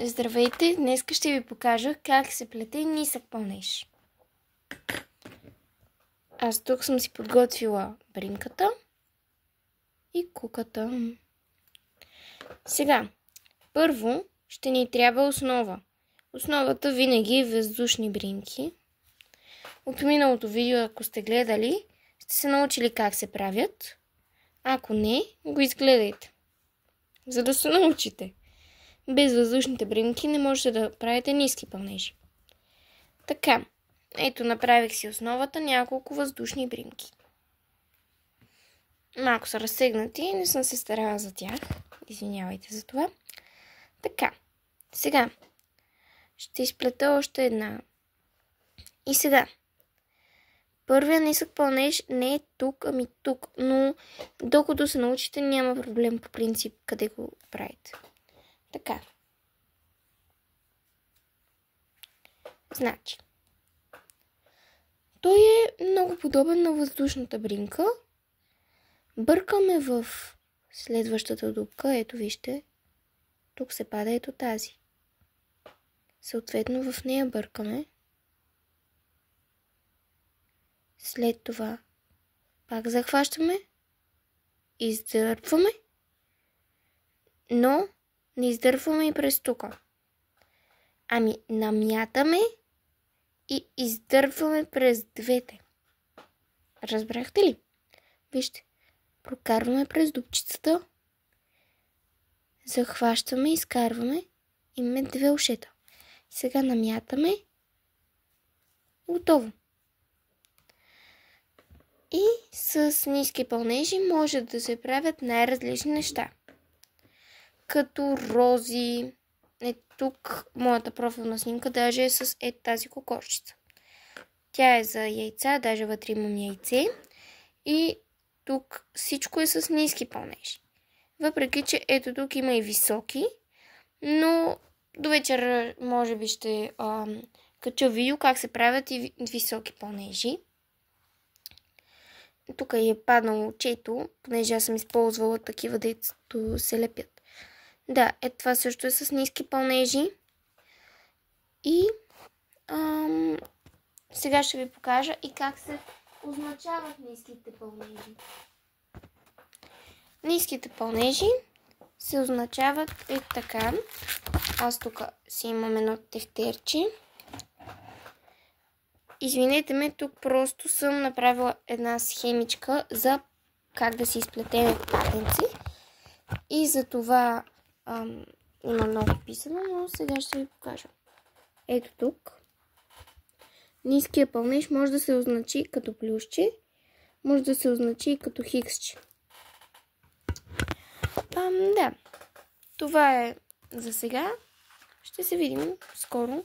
Здравейте! Днес ще ви покажа как се плете нисък пълнеж. Аз тук съм си подготвила бринката и куката. Сега, първо ще ни трябва основа. Основата винаги е въздушни бринки. От миналото видео, ако сте гледали, сте се научили как се правят. Ако не, го изгледайте, за да се научите. Без въздушните бринки не можете да правите ниски пълнежи. Така, ето направих си основата, няколко въздушни бринки. Малко са разсегнати, не съм се старала за тях. Извинявайте за това. Така, сега ще изплета още една. И сега, първия нисък пълнеж не е тук, ами тук, но докато се научите няма проблем по принцип къде го правите. Така. Значи, той е много подобен на въздушната бринка. Бъркаме в следващата дупка. Ето вижте. Тук се пада ето тази. Съответно в нея бъркаме. След това пак захващаме. Издърпваме. Но не издърпваме и през тука. Ами намятаме и издърпваме през двете. Разбрахте ли? Вижте. Прокарваме през дупчицата. Захващаме, изкарваме. Имаме две ушета. Сега намятаме. Готово. И с ниски пълнежи може да се правят най-различни неща. Като рози. Тук моята профилна снимка даже е с тази кокошчица. Тя е за яйца, даже вътре имам яйце. И тук всичко е с ниски пълнежи. Въпреки, че ето тук има и високи. Но до вечера може би ще кача видео как се правят и високи пълнежи. Тук е паднало очето, понеже аз съм използвала такива, дето се лепят. Да, ето това също е с ниски пълнежи. И сега ще ви покажа и как се означават ниските пълнежи. Ниските пълнежи се означават така. Аз тук си имам едно тефтерче. Извинете ме, тук просто съм направила една схемичка за как да си изплетем патенци. И за това има много писано, но сега ще ви покажа. Ето тук. Ниския пълнеж може да се означи като плюсче, може да се означи и като хиксче. Да, това е за сега. Ще се видим скоро.